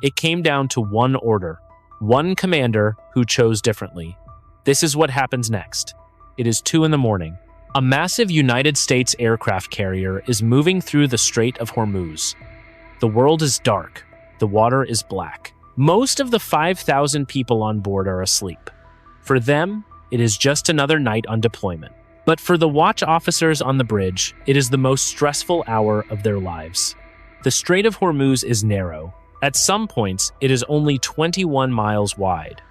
It came down to one order, one commander who chose differently. This is what happens next. It is 2 in the morning. A massive United States aircraft carrier is moving through the Strait of Hormuz. The world is dark. The water is black. Most of the 5,000 people on board are asleep. For them, it is just another night on deployment. But for the watch officers on the bridge, it is the most stressful hour of their lives. The Strait of Hormuz is narrow. At some points, it is only 21 miles wide.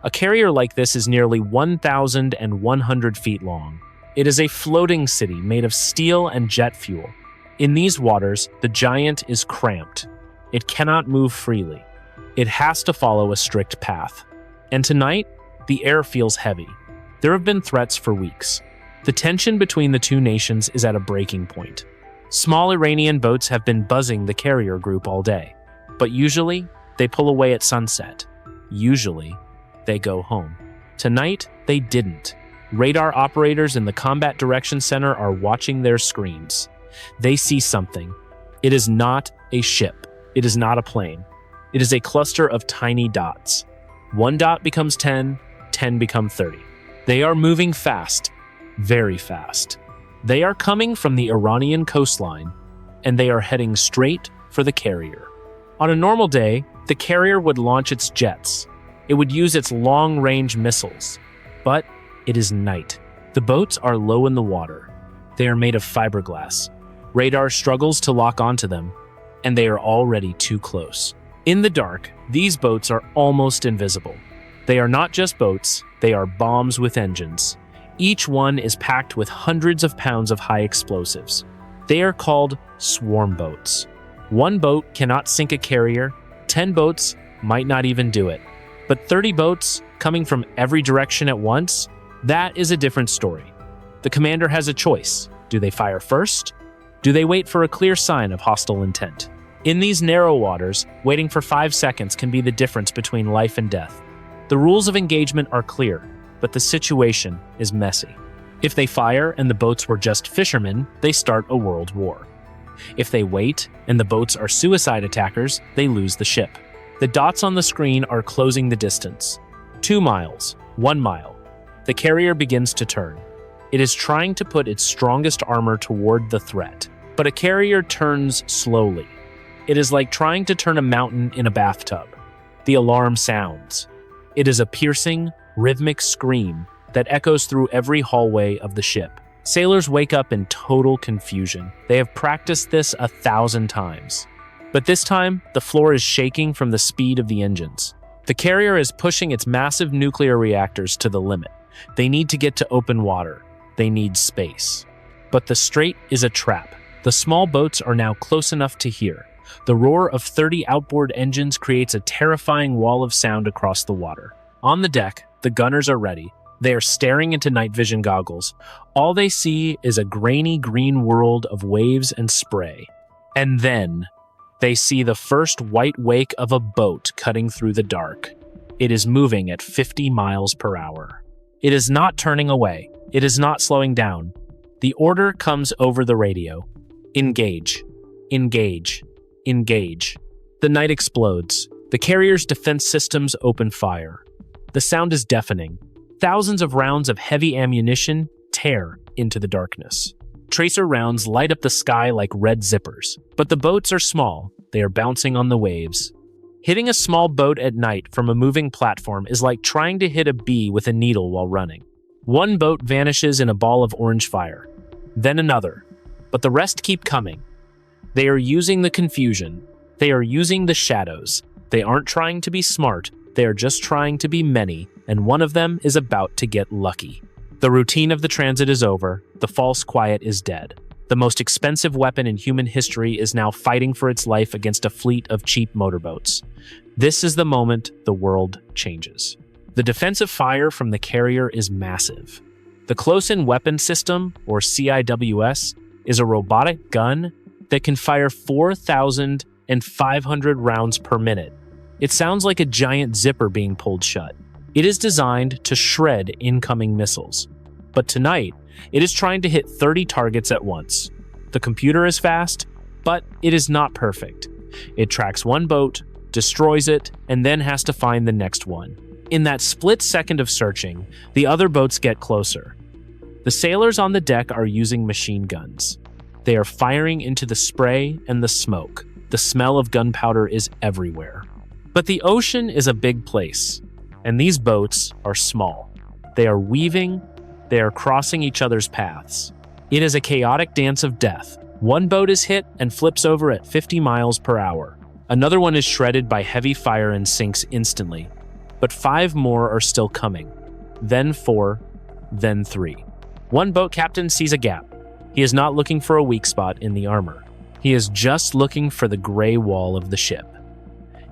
A carrier like this is nearly 1,100 feet long. It is a floating city made of steel and jet fuel. In these waters, the giant is cramped. It cannot move freely. It has to follow a strict path. And tonight, the air feels heavy. There have been threats for weeks. The tension between the two nations is at a breaking point. Small Iranian boats have been buzzing the carrier group all day. But usually, they pull away at sunset. Usually, they go home. Tonight, they didn't. Radar operators in the Combat Direction Center are watching their screens. They see something. It is not a ship. It is not a plane. It is a cluster of tiny dots. 1 dot becomes 10, 10 become 30. They are moving fast, very fast. They are coming from the Iranian coastline, and they are heading straight for the carrier. On a normal day, the carrier would launch its jets. It would use its long-range missiles. But it is night. The boats are low in the water. They are made of fiberglass. Radar struggles to lock onto them, and they are already too close. In the dark, these boats are almost invisible. They are not just boats, they are bombs with engines. Each one is packed with hundreds of pounds of high explosives. They are called swarm boats. 1 boat cannot sink a carrier, 10 boats might not even do it. But 30 boats coming from every direction at once, that is a different story. The commander has a choice. Do they fire first? Do they wait for a clear sign of hostile intent? In these narrow waters, waiting for 5 seconds can be the difference between life and death. The rules of engagement are clear, but the situation is messy. If they fire and the boats were just fishermen, they start a world war. If they wait and the boats are suicide attackers, they lose the ship. The dots on the screen are closing the distance. 2 miles, 1 mile. The carrier begins to turn. It is trying to put its strongest armor toward the threat. But a carrier turns slowly. It is like trying to turn a mountain in a bathtub. The alarm sounds. It is a piercing, rhythmic scream that echoes through every hallway of the ship. Sailors wake up in total confusion. They have practiced this 1,000 times. But this time, the floor is shaking from the speed of the engines. The carrier is pushing its massive nuclear reactors to the limit. They need to get to open water. They need space. But the strait is a trap. The small boats are now close enough to hear. The roar of 30 outboard engines creates a terrifying wall of sound across the water. On the deck, the gunners are ready. They are staring into night vision goggles. All they see is a grainy green world of waves and spray. And then they see the first white wake of a boat cutting through the dark. It is moving at 50 miles per hour. It is not turning away. It is not slowing down. The order comes over the radio. Engage. Engage. Engage. The night explodes. The carrier's defense systems open fire. The sound is deafening. Thousands of rounds of heavy ammunition tear into the darkness. Tracer rounds light up the sky like red zippers. But the boats are small. They are bouncing on the waves. Hitting a small boat at night from a moving platform is like trying to hit a bee with a needle while running. One boat vanishes in a ball of orange fire. Then another. But the rest keep coming. They are using the confusion. They are using the shadows. They aren't trying to be smart. They are just trying to be many, and one of them is about to get lucky. The routine of the transit is over. The false quiet is dead. The most expensive weapon in human history is now fighting for its life against a fleet of cheap motorboats. This is the moment the world changes. The defensive fire from the carrier is massive. The Close-In Weapon System, or CIWS, is a robotic gun that can fire 4,500 rounds per minute. It sounds like a giant zipper being pulled shut. It is designed to shred incoming missiles. But tonight, it is trying to hit 30 targets at once. The computer is fast, but it is not perfect. It tracks one boat, destroys it, and then has to find the next one. In that split second of searching, the other boats get closer. The sailors on the deck are using machine guns. They are firing into the spray and the smoke. The smell of gunpowder is everywhere. But the ocean is a big place, and these boats are small. They are weaving, they are crossing each other's paths. It is a chaotic dance of death. One boat is hit and flips over at 50 miles per hour. Another one is shredded by heavy fire and sinks instantly. But 5 more are still coming. Then 4, then 3. One boat captain sees a gap. He is not looking for a weak spot in the armor. He is just looking for the gray wall of the ship.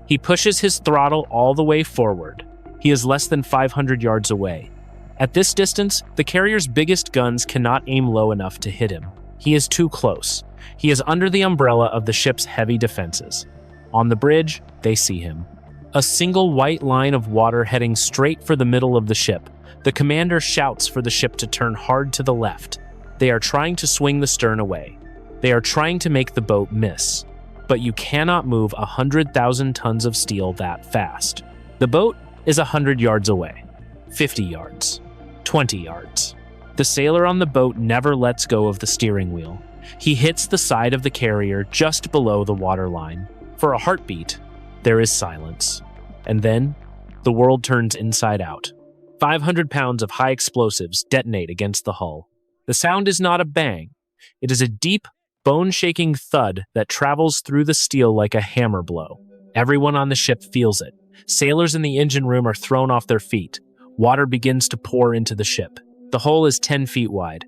He pushes his throttle all the way forward. He is less than 500 yards away. At this distance, the carrier's biggest guns cannot aim low enough to hit him. He is too close. He is under the umbrella of the ship's heavy defenses. On the bridge, they see him. A single white line of water heading straight for the middle of the ship. The commander shouts for the ship to turn hard to the left. They are trying to swing the stern away. They are trying to make the boat miss. But you cannot move 100,000 tons of steel that fast. The boat is 100 yards away. 50 yards. 20 yards. The sailor on the boat never lets go of the steering wheel. He hits the side of the carrier just below the waterline. For a heartbeat, there is silence. And then, the world turns inside out. 500 pounds of high explosives detonate against the hull. The sound is not a bang. It is a deep, bone-shaking thud that travels through the steel like a hammer blow. Everyone on the ship feels it. Sailors in the engine room are thrown off their feet. Water begins to pour into the ship. The hull is 10 feet wide.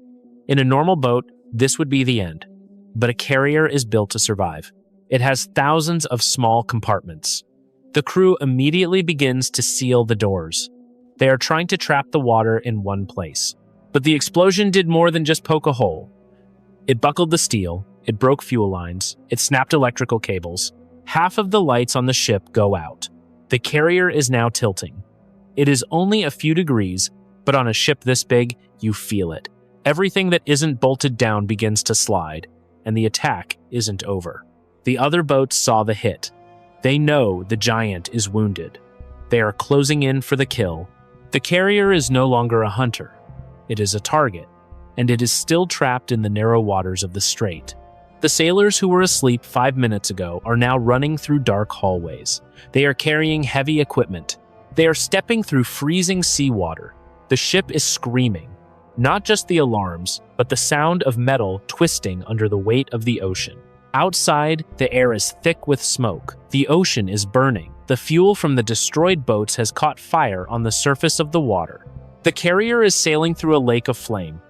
In a normal boat, this would be the end. But a carrier is built to survive. It has thousands of small compartments. The crew immediately begins to seal the doors. They are trying to trap the water in one place. But the explosion did more than just poke a hole. It buckled the steel, it broke fuel lines, it snapped electrical cables. Half of the lights on the ship go out. The carrier is now tilting. It is only a few degrees, but on a ship this big, you feel it. Everything that isn't bolted down begins to slide, and the attack isn't over. The other boats saw the hit. They know the giant is wounded. They are closing in for the kill. The carrier is no longer a hunter. It is a target, and it is still trapped in the narrow waters of the strait. The sailors who were asleep 5 minutes ago are now running through dark hallways. They are carrying heavy equipment. They are stepping through freezing seawater. The ship is screaming. Not just the alarms, but the sound of metal twisting under the weight of the ocean. Outside, the air is thick with smoke. The ocean is burning. The fuel from the destroyed boats has caught fire on the surface of the water. The carrier is sailing through a lake of flame.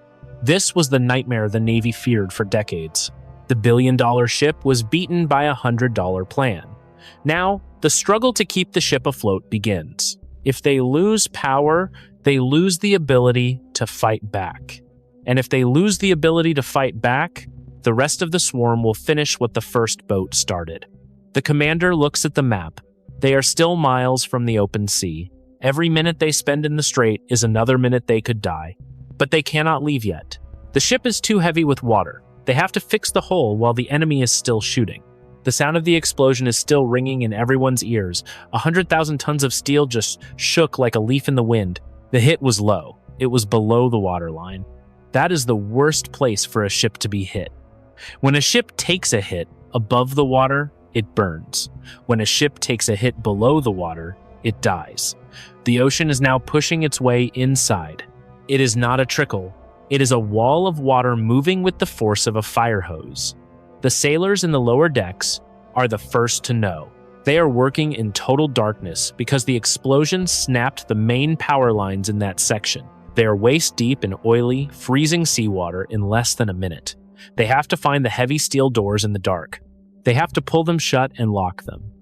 This was the nightmare the Navy feared for decades. The billion-dollar ship was beaten by a $100 plan. Now, the struggle to keep the ship afloat begins. If they lose power, they lose the ability to fight back. And if they lose the ability to fight back, the rest of the swarm will finish what the first boat started. The commander looks at the map. They are still miles from the open sea. Every minute they spend in the strait is another minute they could die. But they cannot leave yet. The ship is too heavy with water. They have to fix the hull while the enemy is still shooting. The sound of the explosion is still ringing in everyone's ears. 100,000 tons of steel just shook like a leaf in the wind. The hit was low. It was below the waterline. That is the worst place for a ship to be hit. When a ship takes a hit above the water, it burns. When a ship takes a hit below the water, it dies. The ocean is now pushing its way inside. It is not a trickle. It is a wall of water moving with the force of a fire hose. The sailors in the lower decks are the first to know. They are working in total darkness because the explosion snapped the main power lines in that section. They are waist deep in oily, freezing seawater in less than a minute. They have to find the heavy steel doors in the dark. They have to pull them shut and lock them.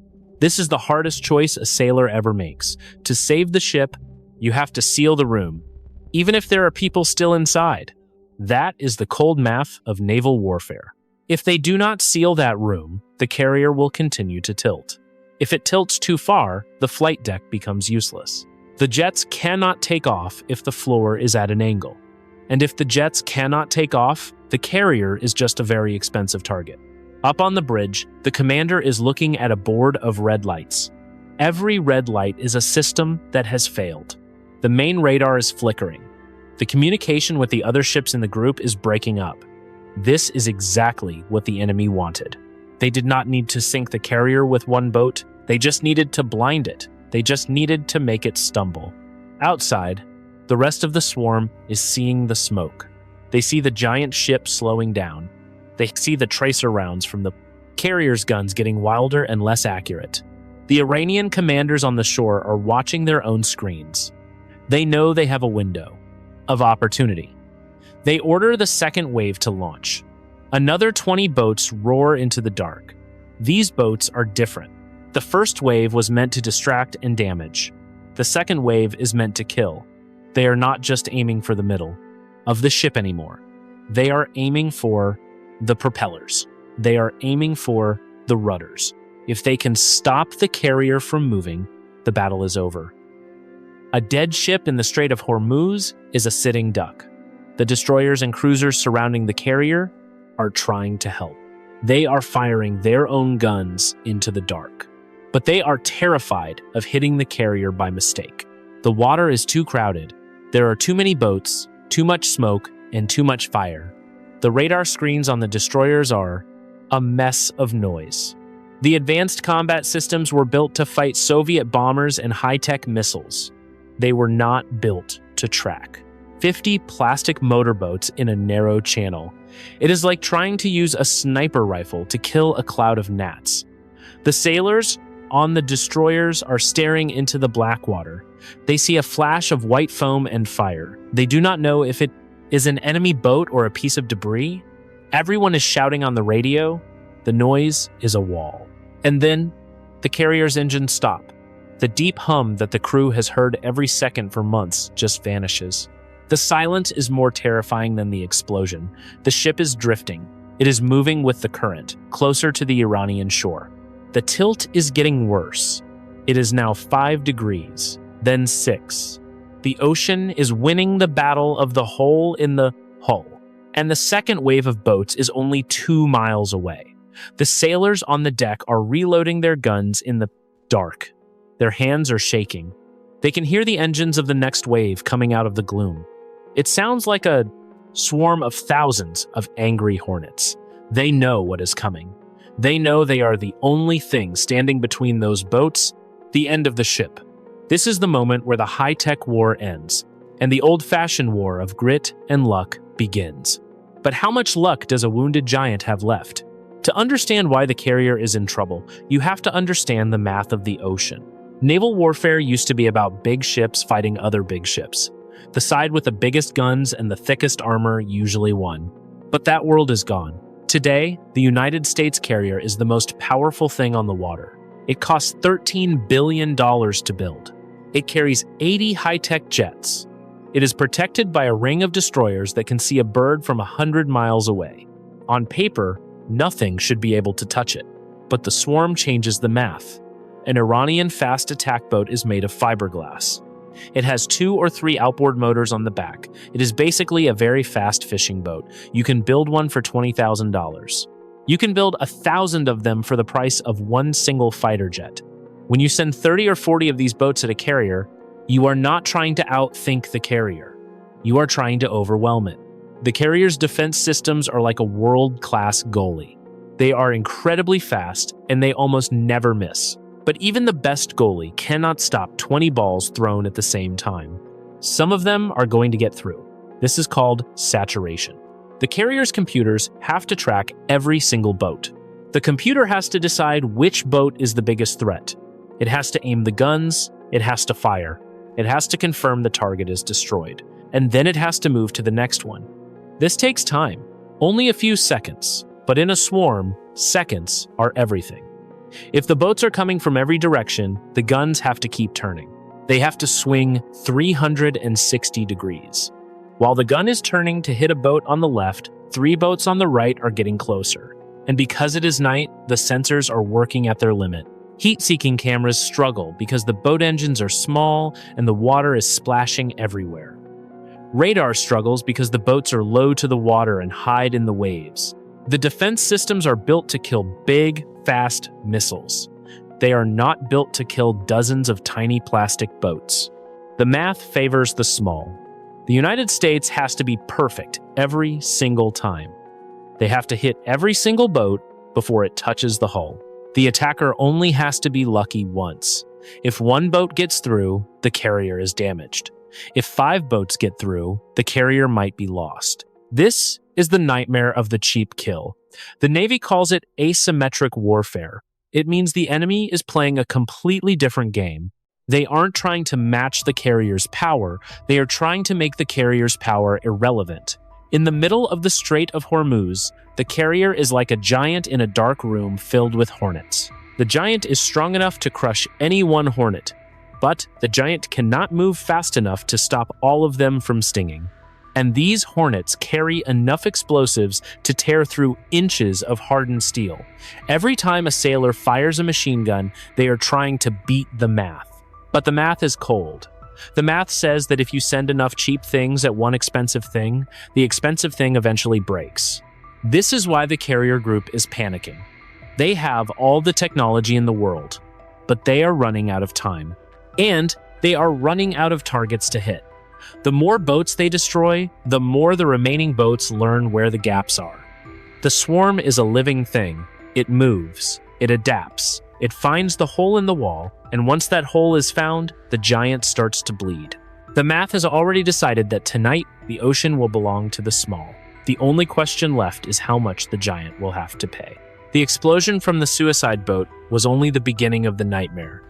This is the hardest choice a sailor ever makes. To save the ship, you have to seal the room, even if there are people still inside. That is the cold math of naval warfare. If they do not seal that room, the carrier will continue to tilt. If it tilts too far, the flight deck becomes useless. The jets cannot take off if the floor is at an angle. And if the jets cannot take off, the carrier is just a very expensive target. Up on the bridge, the commander is looking at a board of red lights. Every red light is a system that has failed. The main radar is flickering. The communication with the other ships in the group is breaking up. This is exactly what the enemy wanted. They did not need to sink the carrier with one boat. They just needed to blind it. They just needed to make it stumble. Outside, the rest of the swarm is seeing the smoke. They see the giant ship slowing down. They see the tracer rounds from the carrier's guns getting wilder and less accurate. The Iranian commanders on the shore are watching their own screens. They know they have a window of opportunity. They order the second wave to launch. Another 20 boats roar into the dark. These boats are different. The first wave was meant to distract and damage. The second wave is meant to kill. They are not just aiming for the middle of the ship anymore. They are aiming for the propellers. They are aiming for the rudders. If they can stop the carrier from moving, the battle is over. A dead ship in the Strait of Hormuz is a sitting duck. The destroyers and cruisers surrounding the carrier are trying to help. They are firing their own guns into the dark. But they are terrified of hitting the carrier by mistake. The water is too crowded. There are too many boats, too much smoke, and too much fire. The radar screens on the destroyers are a mess of noise. The advanced combat systems were built to fight Soviet bombers and high-tech missiles. They were not built to track 50 plastic motorboats in a narrow channel. It is like trying to use a sniper rifle to kill a cloud of gnats. The sailors on the destroyers are staring into the black water. They see a flash of white foam and fire. They do not know if it is an enemy boat or a piece of debris. Everyone is shouting on the radio. The noise is a wall. And then the carrier's engines stop. The deep hum that the crew has heard every second for months just vanishes. The silence is more terrifying than the explosion. The ship is drifting. It is moving with the current, closer to the Iranian shore. The tilt is getting worse. It is now 5 degrees, then 6. The ocean is winning the battle of the hole in the hull, and the second wave of boats is only 2 miles away. The sailors on the deck are reloading their guns in the dark. Their hands are shaking. They can hear the engines of the next wave coming out of the gloom. It sounds like a swarm of thousands of angry hornets. They know what is coming. They know they are the only thing standing between those boats, the end of the ship. This is the moment where the high-tech war ends, and the old-fashioned war of grit and luck begins. But how much luck does a wounded giant have left? To understand why the carrier is in trouble, you have to understand the math of the ocean. Naval warfare used to be about big ships fighting other big ships. The side with the biggest guns and the thickest armor usually won. But that world is gone. Today, the United States carrier is the most powerful thing on the water. It costs $13 billion to build. It carries 80 high-tech jets. It is protected by a ring of destroyers that can see a bird from 100 miles away. On paper, nothing should be able to touch it. But the swarm changes the math. An Iranian fast attack boat is made of fiberglass. It has 2 or 3 outboard motors on the back. It is basically a very fast fishing boat. You can build one for $20,000. You can build 1,000 of them for the price of one single fighter jet. When you send 30 or 40 of these boats at a carrier, you are not trying to outthink the carrier. You are trying to overwhelm it. The carrier's defense systems are like a world-class goalie. They are incredibly fast, and they almost never miss. But even the best goalie cannot stop 20 balls thrown at the same time. Some of them are going to get through. This is called saturation. The carrier's computers have to track every single boat. The computer has to decide which boat is the biggest threat. It has to aim the guns, it has to fire, it has to confirm the target is destroyed, and then it has to move to the next one. This takes time, only a few seconds, but in a swarm, seconds are everything. If the boats are coming from every direction, the guns have to keep turning. They have to swing 360 degrees. While the gun is turning to hit a boat on the left, 3 boats on the right are getting closer. And because it is night, the sensors are working at their limit. Heat-seeking cameras struggle because the boat engines are small and the water is splashing everywhere. Radar struggles because the boats are low to the water and hide in the waves. The defense systems are built to kill big, fast missiles. They are not built to kill dozens of tiny plastic boats. The math favors the small. The United States has to be perfect every single time. They have to hit every single boat before it touches the hull. The attacker only has to be lucky once. If one boat gets through, the carrier is damaged. If 5 boats get through, the carrier might be lost. This is the nightmare of the cheap kill. The Navy calls it asymmetric warfare. It means the enemy is playing a completely different game. They aren't trying to match the carrier's power, they are trying to make the carrier's power irrelevant. In the middle of the Strait of Hormuz, the carrier is like a giant in a dark room filled with hornets. The giant is strong enough to crush any one hornet, but the giant cannot move fast enough to stop all of them from stinging. And these hornets carry enough explosives to tear through inches of hardened steel. Every time a sailor fires a machine gun, they are trying to beat the math. But the math is cold. The math says that if you send enough cheap things at one expensive thing, the expensive thing eventually breaks. This is why the carrier group is panicking. They have all the technology in the world, but they are running out of time. And they are running out of targets to hit. The more boats they destroy, the more the remaining boats learn where the gaps are. The swarm is a living thing. It moves. It adapts. It finds the hole in the wall, and once that hole is found, the giant starts to bleed. The math has already decided that tonight, the ocean will belong to the small. The only question left is how much the giant will have to pay. The explosion from the suicide boat was only the beginning of the nightmare.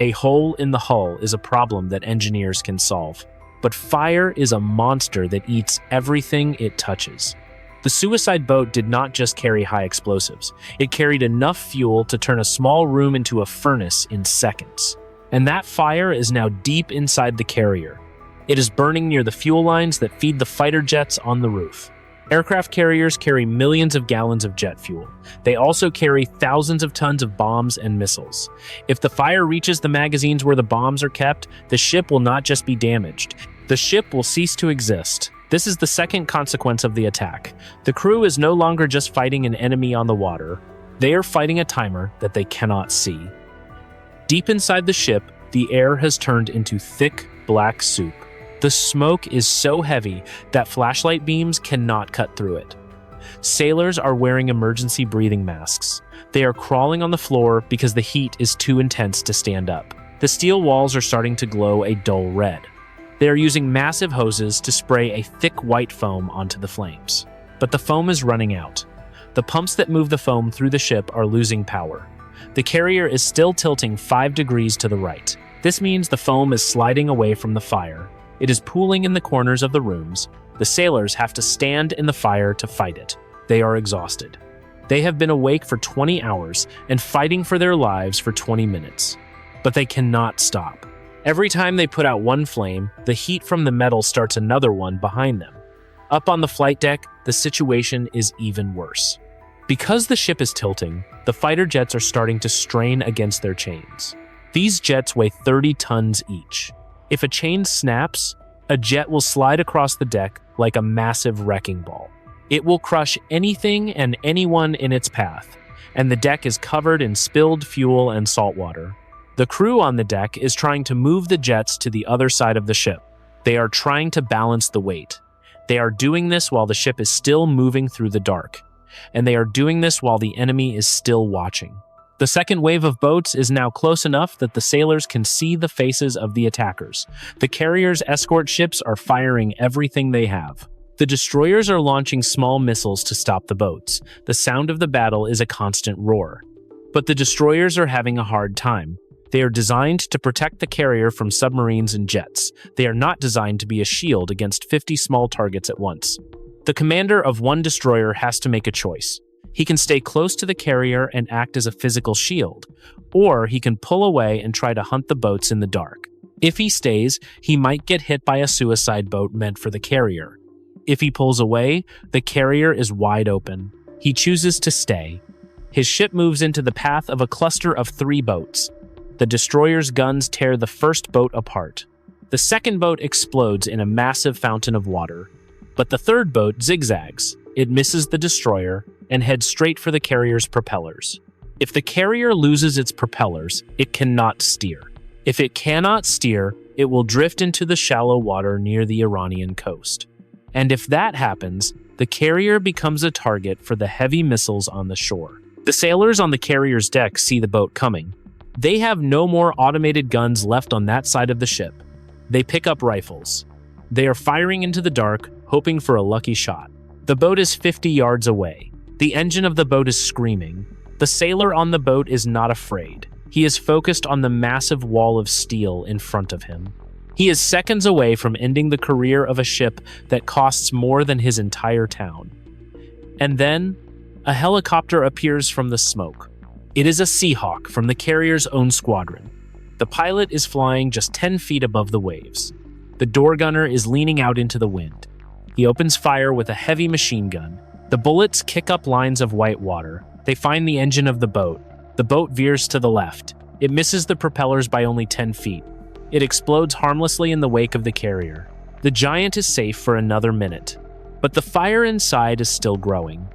A hole in the hull is a problem that engineers can solve. But fire is a monster that eats everything it touches. The suicide boat did not just carry high explosives. It carried enough fuel to turn a small room into a furnace in seconds. And that fire is now deep inside the carrier. It is burning near the fuel lines that feed the fighter jets on the roof. Aircraft carriers carry millions of gallons of jet fuel. They also carry thousands of tons of bombs and missiles. If the fire reaches the magazines where the bombs are kept, the ship will not just be damaged. The ship will cease to exist. This is the second consequence of the attack. The crew is no longer just fighting an enemy on the water. They are fighting a timer that they cannot see. Deep inside the ship, the air has turned into thick, black soup. The smoke is so heavy that flashlight beams cannot cut through it. Sailors are wearing emergency breathing masks. They are crawling on the floor because the heat is too intense to stand up. The steel walls are starting to glow a dull red. They are using massive hoses to spray a thick white foam onto the flames. But the foam is running out. The pumps that move the foam through the ship are losing power. The carrier is still tilting 5 degrees to the right. This means the foam is sliding away from the fire. It is pooling in the corners of the rooms. The sailors have to stand in the fire to fight it. They are exhausted. They have been awake for 20 hours and fighting for their lives for 20 minutes. But they cannot stop. Every time they put out one flame, the heat from the metal starts another one behind them. Up on the flight deck, the situation is even worse. Because the ship is tilting, the fighter jets are starting to strain against their chains. These jets weigh 30 tons each. If a chain snaps, a jet will slide across the deck like a massive wrecking ball. It will crush anything and anyone in its path, and the deck is covered in spilled fuel and salt water. The crew on the deck is trying to move the jets to the other side of the ship. They are trying to balance the weight. They are doing this while the ship is still moving through the dark, and they are doing this while the enemy is still watching. The second wave of boats is now close enough that the sailors can see the faces of the attackers. The carrier's escort ships are firing everything they have. The destroyers are launching small missiles to stop the boats. The sound of the battle is a constant roar. But the destroyers are having a hard time. They are designed to protect the carrier from submarines and jets. They are not designed to be a shield against 50 small targets at once. The commander of one destroyer has to make a choice. He can stay close to the carrier and act as a physical shield, or he can pull away and try to hunt the boats in the dark. If he stays, he might get hit by a suicide boat meant for the carrier. If he pulls away, the carrier is wide open. He chooses to stay. His ship moves into the path of a cluster of 3 boats. The destroyer's guns tear the first boat apart. The second boat explodes in a massive fountain of water, but the third boat zigzags. It misses the destroyer and heads straight for the carrier's propellers. If the carrier loses its propellers, it cannot steer. If it cannot steer, it will drift into the shallow water near the Iranian coast. And if that happens, the carrier becomes a target for the heavy missiles on the shore. The sailors on the carrier's deck see the boat coming. They have no more automated guns left on that side of the ship. They pick up rifles. They are firing into the dark, hoping for a lucky shot. The boat is 50 yards away. The engine of the boat is screaming. The sailor on the boat is not afraid. He is focused on the massive wall of steel in front of him. He is seconds away from ending the career of a ship that costs more than his entire town. And then, a helicopter appears from the smoke. It is a Seahawk from the carrier's own squadron. The pilot is flying just 10 feet above the waves. The door gunner is leaning out into the wind. He opens fire with a heavy machine gun. The bullets kick up lines of white water. They find the engine of the boat. The boat veers to the left. It misses the propellers by only 10 feet. It explodes harmlessly in the wake of the carrier. The giant is safe for another minute. But the fire inside is still growing.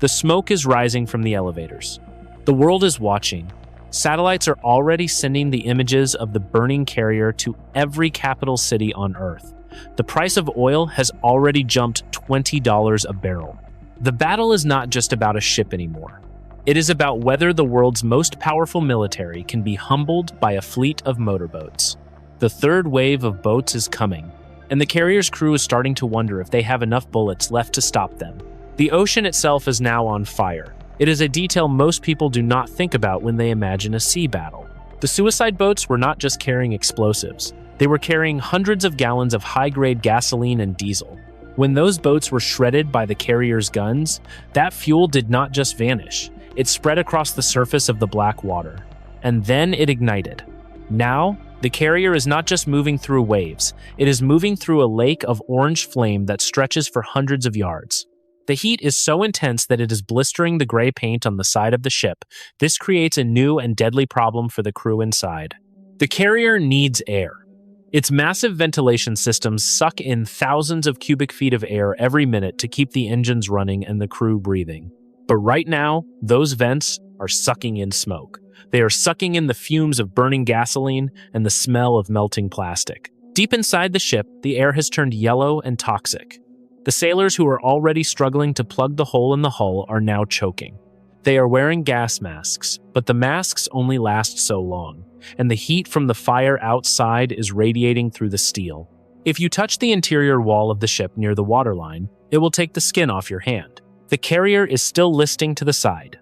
The smoke is rising from the elevators. The world is watching. Satellites are already sending the images of the burning carrier to every capital city on Earth. The price of oil has already jumped $20 a barrel. The battle is not just about a ship anymore. It is about whether the world's most powerful military can be humbled by a fleet of motorboats. The third wave of boats is coming, and the carrier's crew is starting to wonder if they have enough bullets left to stop them. The ocean itself is now on fire. It is a detail most people do not think about when they imagine a sea battle. The suicide boats were not just carrying explosives. They were carrying hundreds of gallons of high-grade gasoline and diesel. When those boats were shredded by the carrier's guns, that fuel did not just vanish. It spread across the surface of the black water. And then it ignited. Now, the carrier is not just moving through waves. It is moving through a lake of orange flame that stretches for hundreds of yards. The heat is so intense that it is blistering the gray paint on the side of the ship. This creates a new and deadly problem for the crew inside. The carrier needs air. Its massive ventilation systems suck in thousands of cubic feet of air every minute to keep the engines running and the crew breathing. But right now, those vents are sucking in smoke. They are sucking in the fumes of burning gasoline and the smell of melting plastic. Deep inside the ship, the air has turned yellow and toxic. The sailors who are already struggling to plug the hole in the hull are now choking. They are wearing gas masks, but the masks only last so long, and the heat from the fire outside is radiating through the steel. If you touch the interior wall of the ship near the waterline, it will take the skin off your hand. The carrier is still listing to the side.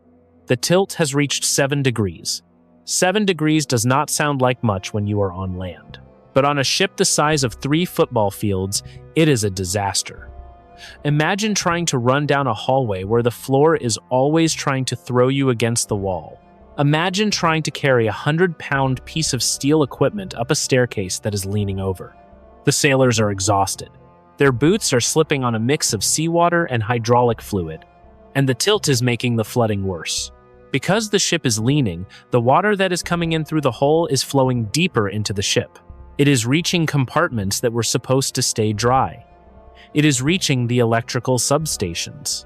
The tilt has reached 7 degrees. 7 degrees does not sound like much when you are on land. But on a ship the size of 3 football fields, it is a disaster. Imagine trying to run down a hallway where the floor is always trying to throw you against the wall. Imagine trying to carry a 100-pound piece of steel equipment up a staircase that is leaning over. The sailors are exhausted. Their boots are slipping on a mix of seawater and hydraulic fluid, and the tilt is making the flooding worse. Because the ship is leaning, the water that is coming in through the hole is flowing deeper into the ship. It is reaching compartments that were supposed to stay dry. It is reaching the electrical substations.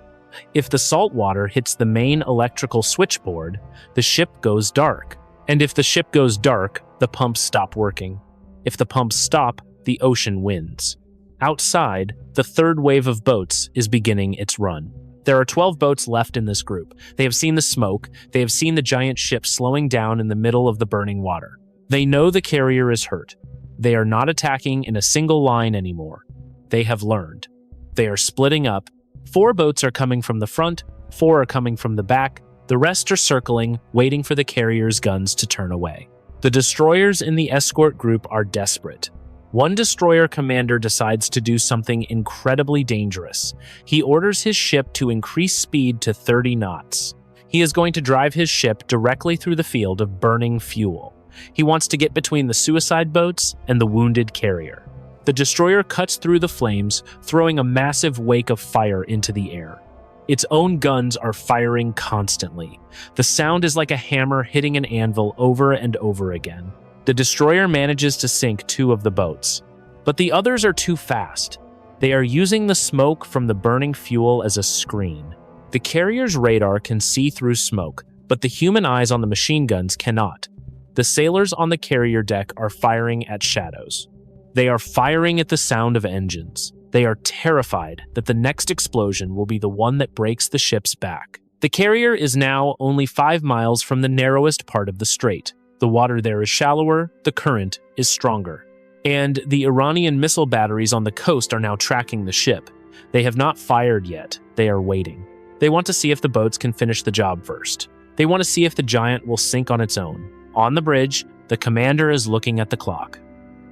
If the salt water hits the main electrical switchboard, the ship goes dark. And if the ship goes dark, the pumps stop working. If the pumps stop, the ocean wins. Outside, the third wave of boats is beginning its run. There are 12 boats left in this group. They have seen the smoke. They have seen the giant ship slowing down in the middle of the burning water. They know the carrier is hurt. They are not attacking in a single line anymore. They have learned. They are splitting up. 4 boats are coming from the front, 4 are coming from the back. The rest are circling, waiting for the carrier's guns to turn away. The destroyers in the escort group are desperate. One destroyer commander decides to do something incredibly dangerous. He orders his ship to increase speed to 30 knots. He is going to drive his ship directly through the field of burning fuel. He wants to get between the suicide boats and the wounded carrier. The destroyer cuts through the flames, throwing a massive wake of fire into the air. Its own guns are firing constantly. The sound is like a hammer hitting an anvil over and over again. The destroyer manages to sink 2 of the boats, but the others are too fast. They are using the smoke from the burning fuel as a screen. The carrier's radar can see through smoke, but the human eyes on the machine guns cannot. The sailors on the carrier deck are firing at shadows. They are firing at the sound of engines. They are terrified that the next explosion will be the one that breaks the ship's back. The carrier is now only 5 miles from the narrowest part of the strait. The water there is shallower, the current is stronger. And the Iranian missile batteries on the coast are now tracking the ship. They have not fired yet. They are waiting. They want to see if the boats can finish the job first. They want to see if the giant will sink on its own. On the bridge, the commander is looking at the clock.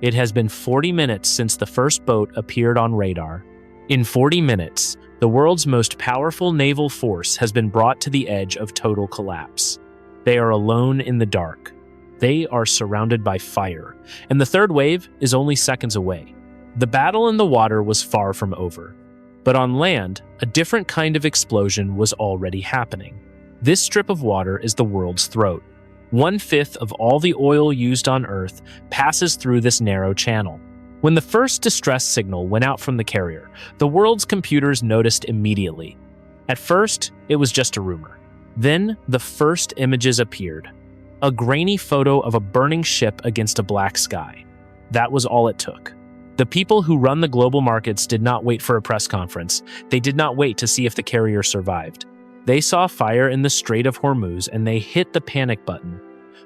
It has been 40 minutes since the first boat appeared on radar. In 40 minutes, the world's most powerful naval force has been brought to the edge of total collapse. They are alone in the dark. They are surrounded by fire, and the third wave is only seconds away. The battle in the water was far from over. But on land, a different kind of explosion was already happening. This strip of water is the world's throat. 1/5 of all the oil used on Earth passes through this narrow channel. When the first distress signal went out from the carrier, the world's computers noticed immediately. At first, it was just a rumor. Then, the first images appeared. A grainy photo of a burning ship against a black sky. That was all it took. The people who run the global markets did not wait for a press conference. They did not wait to see if the carrier survived. They saw fire in the Strait of Hormuz and they hit the panic button.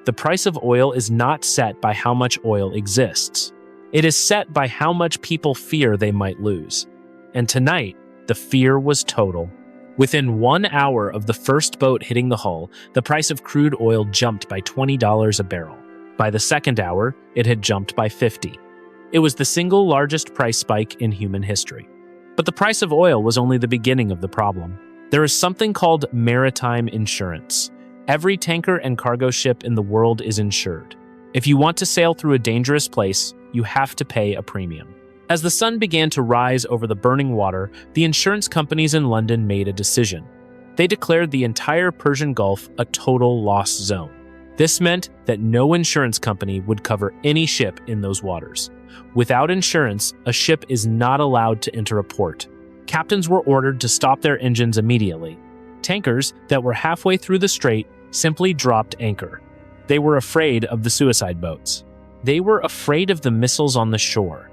The price of oil is not set by how much oil exists. It is set by how much people fear they might lose. And tonight, the fear was total. Within 1 hour of the first boat hitting the hull, the price of crude oil jumped by $20 a barrel. By the second hour, it had jumped by 50. It was the single largest price spike in human history. But the price of oil was only the beginning of the problem. There is something called maritime insurance. Every tanker and cargo ship in the world is insured. If you want to sail through a dangerous place, you have to pay a premium. As the sun began to rise over the burning water, the insurance companies in London made a decision. They declared the entire Persian Gulf a total loss zone. This meant that no insurance company would cover any ship in those waters. Without insurance, a ship is not allowed to enter a port. Captains were ordered to stop their engines immediately. Tankers that were halfway through the strait simply dropped anchor. They were afraid of the suicide boats. They were afraid of the missiles on the shore.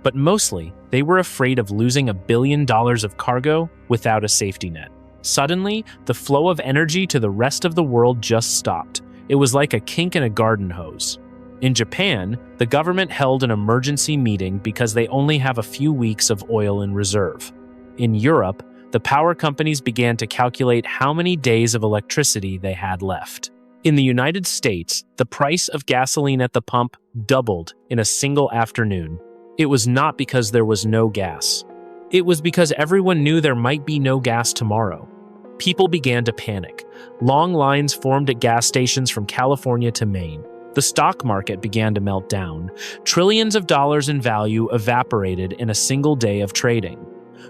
But mostly, they were afraid of losing $1 billion of cargo without a safety net. Suddenly, the flow of energy to the rest of the world just stopped. It was like a kink in a garden hose. In Japan, the government held an emergency meeting because they only have a few weeks of oil in reserve. In Europe, the power companies began to calculate how many days of electricity they had left. In the United States, the price of gasoline at the pump doubled in a single afternoon. It was not because there was no gas. It was because everyone knew there might be no gas tomorrow. People began to panic. Long lines formed at gas stations from California to Maine. The stock market began to melt down. Trillions of dollars in value evaporated in a single day of trading.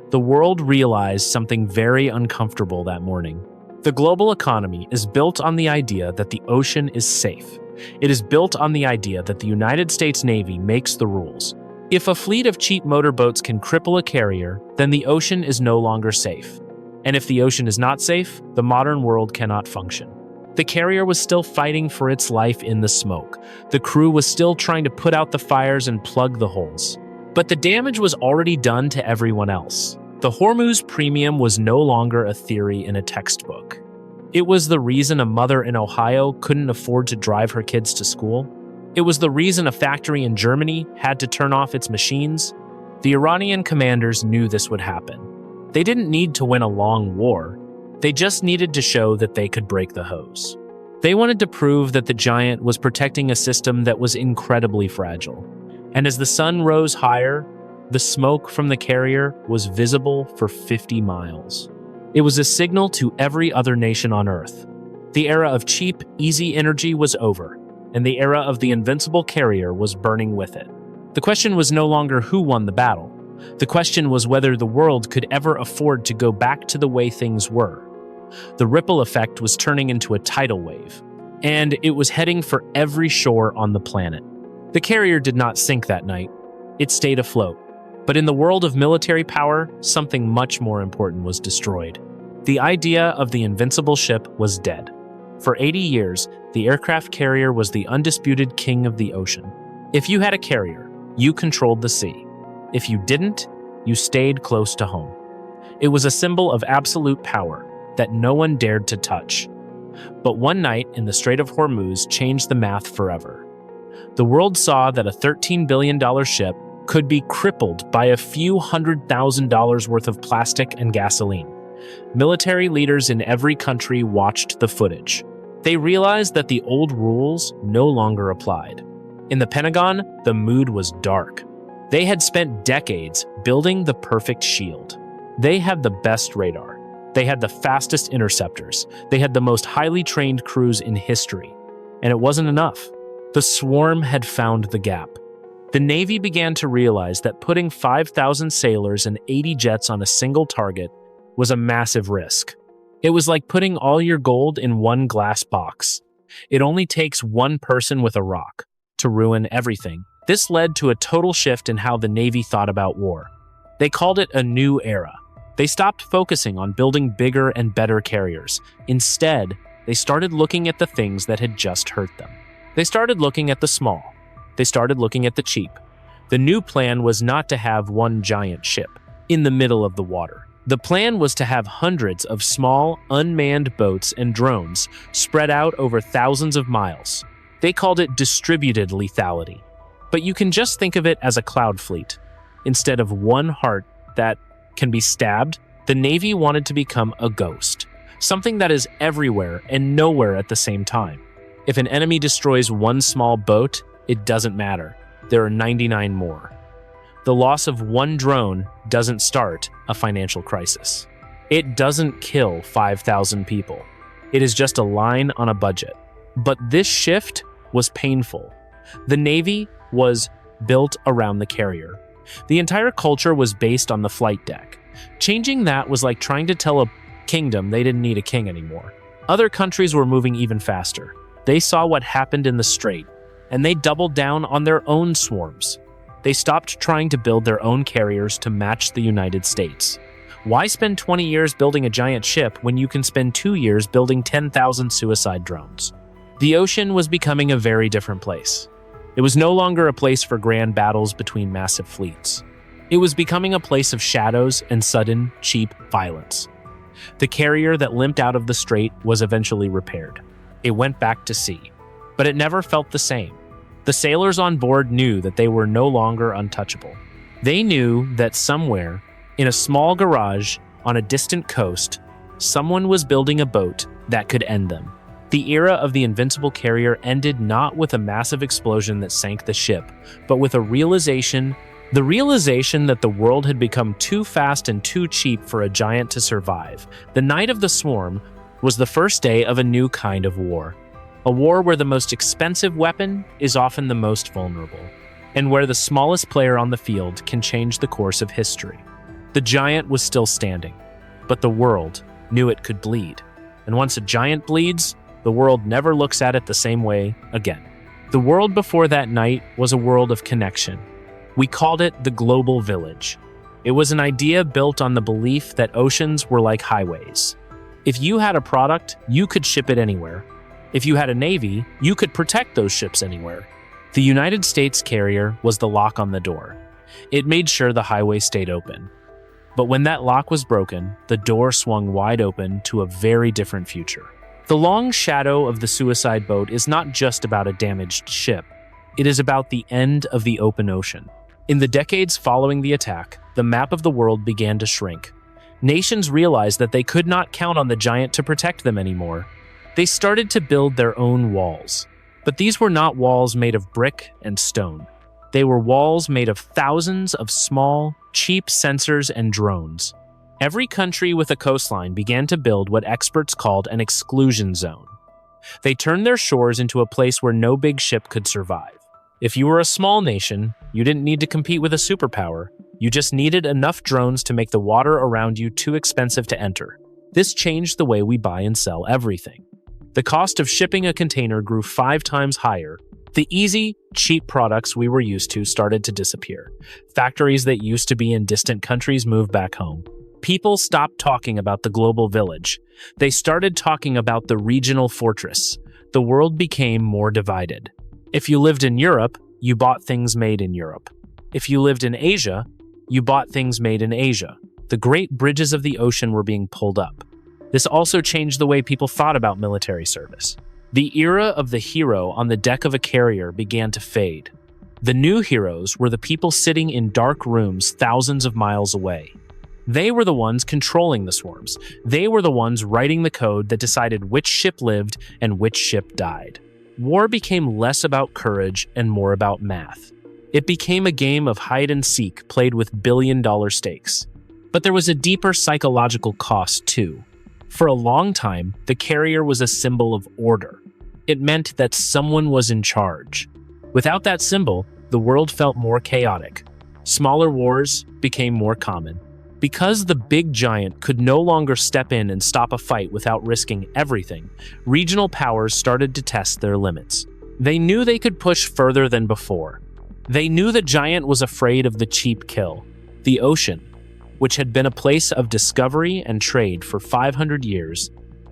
The world realized something very uncomfortable that morning. The global economy is built on the idea that the ocean is safe. It is built on the idea that the United States Navy makes the rules. If a fleet of cheap motorboats can cripple a carrier, then the ocean is no longer safe. And if the ocean is not safe, the modern world cannot function. The carrier was still fighting for its life in the smoke. The crew was still trying to put out the fires and plug the holes. But the damage was already done to everyone else. The Hormuz premium was no longer a theory in a textbook. It was the reason a mother in Ohio couldn't afford to drive her kids to school. It was the reason a factory in Germany had to turn off its machines. The Iranian commanders knew this would happen. They didn't need to win a long war. They just needed to show that they could break the hose. They wanted to prove that the giant was protecting a system that was incredibly fragile. And as the sun rose higher, the smoke from the carrier was visible for 50 miles. It was a signal to every other nation on Earth. The era of cheap, easy energy was over, and the era of the invincible carrier was burning with it. The question was no longer who won the battle. The question was whether the world could ever afford to go back to the way things were. The ripple effect was turning into a tidal wave, and it was heading for every shore on the planet. The carrier did not sink that night. It stayed afloat. But in the world of military power, something much more important was destroyed. The idea of the invincible ship was dead. For 80 years, the aircraft carrier was the undisputed king of the ocean. If you had a carrier, you controlled the sea. If you didn't, you stayed close to home. It was a symbol of absolute power that no one dared to touch. But one night in the Strait of Hormuz changed the math forever. The world saw that a $13 billion ship could be crippled by a few $100,000 worth of plastic and gasoline. Military leaders in every country watched the footage. They realized that the old rules no longer applied. In the Pentagon, the mood was dark. They had spent decades building the perfect shield. They had the best radar. They had the fastest interceptors. They had the most highly trained crews in history. And it wasn't enough. The swarm had found the gap. The Navy began to realize that putting 5,000 sailors and 80 jets on a single target was a massive risk. It was like putting all your gold in one glass box. It only takes one person with a rock to ruin everything. This led to a total shift in how the Navy thought about war. They called it a new era. They stopped focusing on building bigger and better carriers. Instead, they started looking at the things that had just hurt them. They started looking at the small. They started looking at the cheap. The new plan was not to have one giant ship in the middle of the water. The plan was to have hundreds of small, unmanned boats and drones spread out over thousands of miles. They called it distributed lethality. But you can just think of it as a cloud fleet. Instead of one heart that can be stabbed, the Navy wanted to become a ghost, something that is everywhere and nowhere at the same time. If an enemy destroys one small boat, it doesn't matter. There are 99 more. The loss of one drone doesn't start a financial crisis. It doesn't kill 5,000 people. It is just a line on a budget. But this shift was painful. The Navy was built around the carrier. The entire culture was based on the flight deck. Changing that was like trying to tell a kingdom they didn't need a king anymore. Other countries were moving even faster. They saw what happened in the Strait, and they doubled down on their own swarms. They stopped trying to build their own carriers to match the United States. Why spend 20 years building a giant ship when you can spend 2 years building 10,000 suicide drones? The ocean was becoming a very different place. It was no longer a place for grand battles between massive fleets. It was becoming a place of shadows and sudden, cheap violence. The carrier that limped out of the strait was eventually repaired. It went back to sea, but it never felt the same. The sailors on board knew that they were no longer untouchable. They knew that somewhere, in a small garage on a distant coast, someone was building a boat that could end them. The era of the invincible carrier ended not with a massive explosion that sank the ship, but with a realization that the world had become too fast and too cheap for a giant to survive. The night of the swarm was the first day of a new kind of war. A war where the most expensive weapon is often the most vulnerable, and where the smallest player on the field can change the course of history. The giant was still standing, but the world knew it could bleed. And once a giant bleeds, the world never looks at it the same way again. The world before that night was a world of connection. We called it the global village. It was an idea built on the belief that oceans were like highways. If you had a product, you could ship it anywhere. If you had a navy, you could protect those ships anywhere. The United States carrier was the lock on the door. It made sure the highway stayed open. But when that lock was broken, the door swung wide open to a very different future. The long shadow of the suicide boat is not just about a damaged ship. It is about the end of the open ocean. In the decades following the attack, the map of the world began to shrink. Nations realized that they could not count on the giant to protect them anymore. They started to build their own walls. But these were not walls made of brick and stone. They were walls made of thousands of small, cheap sensors and drones. Every country with a coastline began to build what experts called an exclusion zone. They turned their shores into a place where no big ship could survive. If you were a small nation, you didn't need to compete with a superpower. You just needed enough drones to make the water around you too expensive to enter. This changed the way we buy and sell everything. The cost of shipping a container grew 5 times higher The easy, cheap products we were used to started to disappear. Factories that used to be in distant countries moved back home. People stopped talking about the global village. They started talking about the regional fortress. The world became more divided. If you lived in Europe, you bought things made in Europe. If you lived in Asia, you bought things made in Asia. The great bridges of the ocean were being pulled up. This also changed the way people thought about military service. The era of the hero on the deck of a carrier began to fade. The new heroes were the people sitting in dark rooms thousands of miles away. They were the ones controlling the swarms. They were the ones writing the code that decided which ship lived and which ship died. War became less about courage and more about math. It became a game of hide and seek played with billion-dollar stakes. But there was a deeper psychological cost too. For a long time, the carrier was a symbol of order. It meant that someone was in charge. Without that symbol, the world felt more chaotic. Smaller wars became more common. Because the big giant could no longer step in and stop a fight without risking everything, regional powers started to test their limits. They knew they could push further than before. They knew the giant was afraid of the cheap kill. The ocean, which had been a place of discovery and trade for 500 years,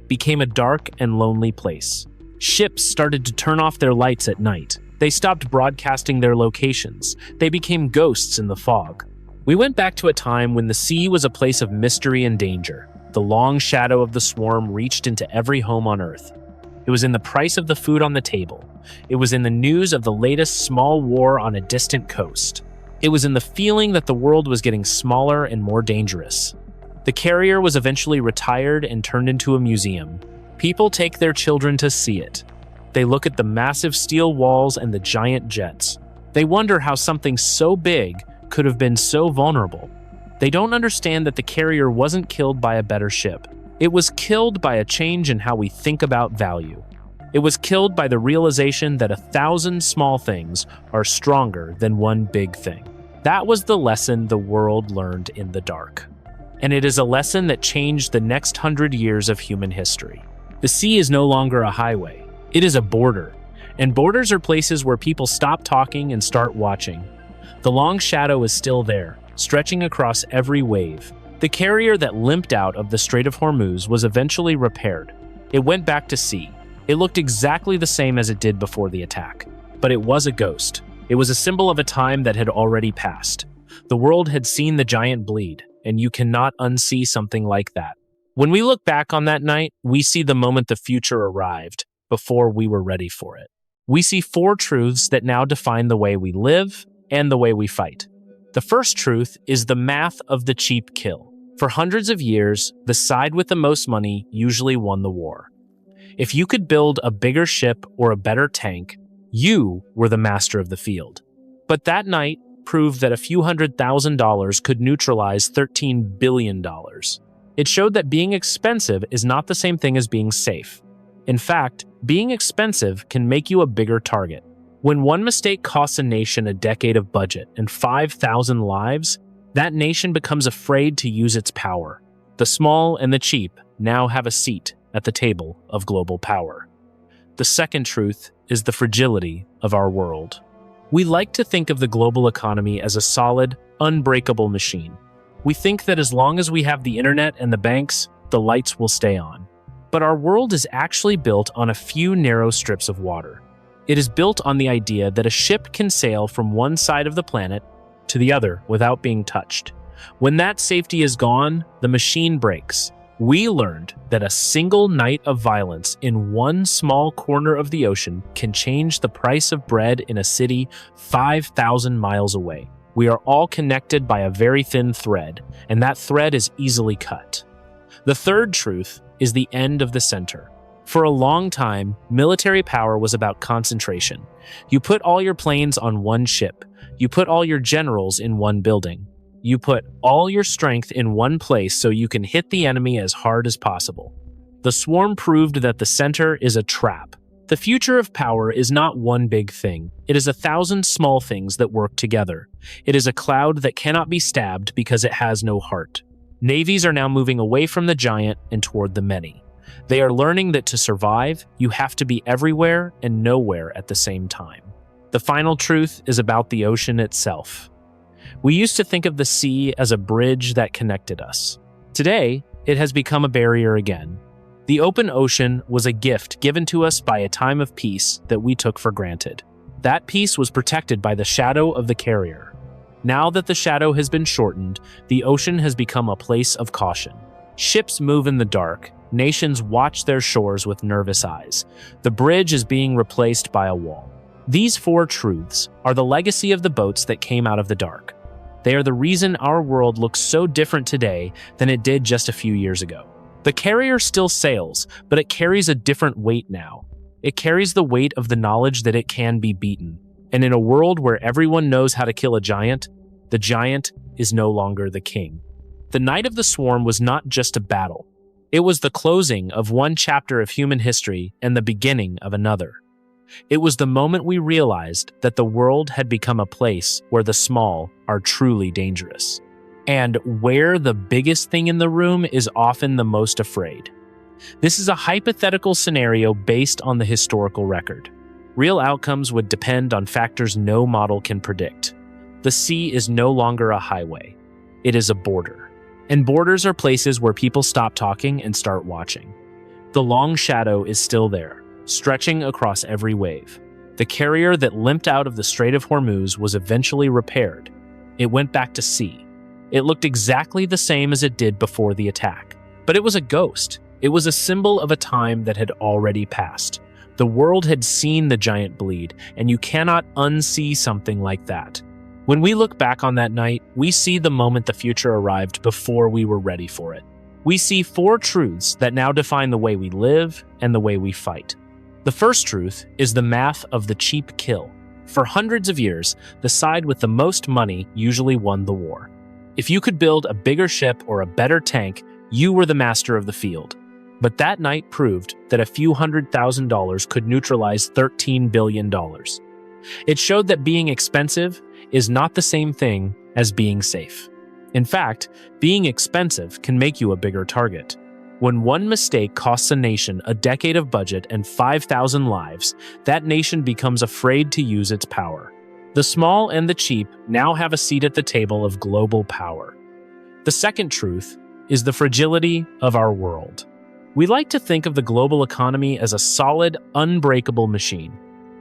became a dark and lonely place. Ships started to turn off their lights at night. They stopped broadcasting their locations. They became ghosts in the fog. We went back to a time when the sea was a place of mystery and danger. The long shadow of the swarm reached into every home on Earth. It was in the price of the food on the table. It was in the news of the latest small war on a distant coast. It was in the feeling that the world was getting smaller and more dangerous. The carrier was eventually retired and turned into a museum. People take their children to see it. They look at the massive steel walls and the giant jets. They wonder how something so big could have been so vulnerable. They don't understand that the carrier wasn't killed by a better ship. It was killed by a change in how we think about value. It was killed by the realization that 1,000 small things are stronger than one big thing. That was the lesson the world learned in the dark. And it is a lesson that changed the next 100 years of human history. The sea is no longer a highway. It is a border. And borders are places where people stop talking and start watching. The long shadow is still there, stretching across every wave. The carrier that limped out of the Strait of Hormuz was eventually repaired. It went back to sea. It looked exactly the same as it did before the attack. But it was a ghost. It was a symbol of a time that had already passed. The world had seen the giant bleed, and you cannot unsee something like that. When we look back on that night, we see the moment the future arrived, before we were ready for it. We see 4 truths that now define the way we live and the way we fight. The first truth is the math of the cheap kill. For hundreds of years, the side with the most money usually won the war. If you could build a bigger ship or a better tank, you were the master of the field. But that night proved that a few $100,000 could neutralize $13 billion. It showed that being expensive is not the same thing as being safe. In fact, being expensive can make you a bigger target. When one mistake costs a nation a decade of budget and 5,000 lives, that nation becomes afraid to use its power. The small and the cheap now have a seat at the table of global power. The second truth is the fragility of our world. We like to think of the global economy as a solid, unbreakable machine. We think that as long as we have the internet and the banks, the lights will stay on. But our world is actually built on a few narrow strips of water. It is built on the idea that a ship can sail from one side of the planet to the other without being touched. When that safety is gone, the machine breaks. We learned that a single night of violence in one small corner of the ocean can change the price of bread in a city 5,000 miles away. We are all connected by a very thin thread, and that thread is easily cut. The third truth is the end of the center. For a long time, military power was about concentration. You put all your planes on one ship. You put all your generals in one building. You put all your strength in one place so you can hit the enemy as hard as possible. The swarm proved that the center is a trap. The future of power is not one big thing. It is 1,000 small things that work together. It is a cloud that cannot be stabbed because it has no heart. Navies are now moving away from the giant and toward the many. They are learning that to survive, you have to be everywhere and nowhere at the same time. The final truth is about the ocean itself. We used to think of the sea as a bridge that connected us. Today, it has become a barrier again. The open ocean was a gift given to us by a time of peace that we took for granted. That peace was protected by the shadow of the carrier. Now that the shadow has been shortened, the ocean has become a place of caution. Ships move in the dark. Nations watch their shores with nervous eyes. The bridge is being replaced by a wall. These four truths are the legacy of the boats that came out of the dark. They are the reason our world looks so different today than it did just a few years ago. The carrier still sails, but it carries a different weight now. It carries the weight of the knowledge that it can be beaten. And in a world where everyone knows how to kill a giant, the giant is no longer the king. The night of the swarm was not just a battle. It was the closing of one chapter of human history and the beginning of another. It was the moment we realized that the world had become a place where the small are truly dangerous, and where the biggest thing in the room is often the most afraid. This is a hypothetical scenario based on the historical record. Real outcomes would depend on factors no model can predict. The sea is no longer a highway. It is a border. And borders are places where people stop talking and start watching. The long shadow is still there, stretching across every wave. The carrier that limped out of the Strait of Hormuz was eventually repaired. It went back to sea. It looked exactly the same as it did before the attack. But it was a ghost. It was a symbol of a time that had already passed. The world had seen the giant bleed, and you cannot unsee something like that. When we look back on that night, we see the moment the future arrived before we were ready for it. We see four truths that now define the way we live and the way we fight. The first truth is the math of the cheap kill. For hundreds of years, the side with the most money usually won the war. If you could build a bigger ship or a better tank, you were the master of the field. But that night proved that a few $100,000 could neutralize $13 billion. It showed that being expensive is not the same thing as being safe. In fact, being expensive can make you a bigger target. When one mistake costs a nation a decade of budget and 5,000 lives, that nation becomes afraid to use its power. The small and the cheap now have a seat at the table of global power. The second truth is the fragility of our world. We like to think of the global economy as a solid, unbreakable machine.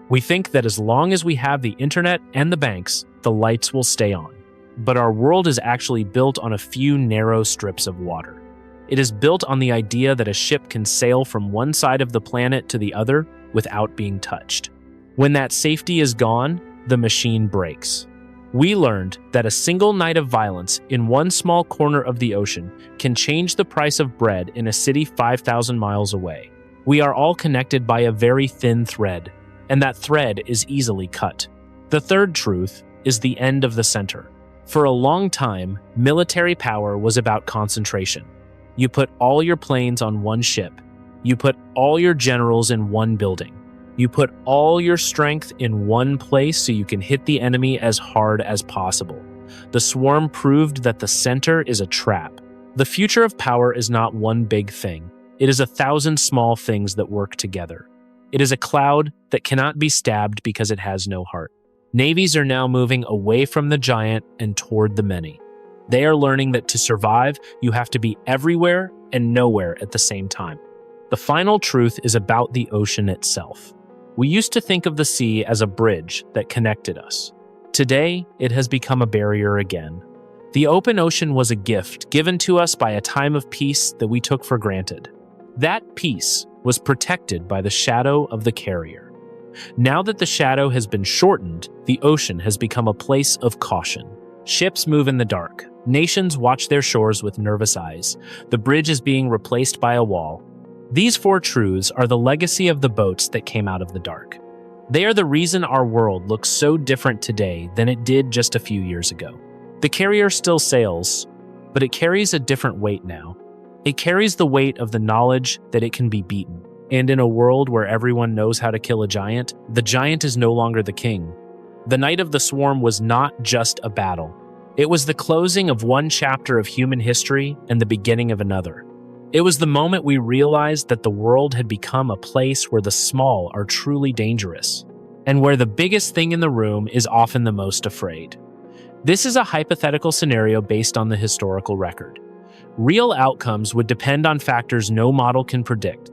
We think that as long as we have the internet and the banks, the lights will stay on. But our world is actually built on a few narrow strips of water. It is built on the idea that a ship can sail from one side of the planet to the other without being touched. When that safety is gone, the machine breaks. We learned that a single night of violence in one small corner of the ocean can change the price of bread in a city 5,000 miles away. We are all connected by a very thin thread, and that thread is easily cut. The third truth is the end of the center. For a long time, military power was about concentration. You put all your planes on one ship. You put all your generals in one building. You put all your strength in one place so you can hit the enemy as hard as possible. The swarm proved that the center is a trap. The future of power is not one big thing. It is 1,000 small things that work together. It is a cloud that cannot be stabbed because it has no heart. Navies are now moving away from the giant and toward the many. They are learning that to survive, you have to be everywhere and nowhere at the same time. The final truth is about the ocean itself. We used to think of the sea as a bridge that connected us. Today, it has become a barrier again. The open ocean was a gift given to us by a time of peace that we took for granted. That peace was protected by the shadow of the carrier. Now that the shadow has been shortened, the ocean has become a place of caution. Ships move in the dark. Nations watch their shores with nervous eyes. The bridge is being replaced by a wall. These four truths are the legacy of the boats that came out of the dark. They are the reason our world looks so different today than it did just a few years ago. The carrier still sails, but it carries a different weight now. It carries the weight of the knowledge that it can be beaten. And in a world where everyone knows how to kill a giant, the giant is no longer the king. The night of the swarm was not just a battle. It was the closing of one chapter of human history and the beginning of another. It was the moment we realized that the world had become a place where the small are truly dangerous, and where the biggest thing in the room is often the most afraid. This is a hypothetical scenario based on the historical record. Real outcomes would depend on factors no model can predict,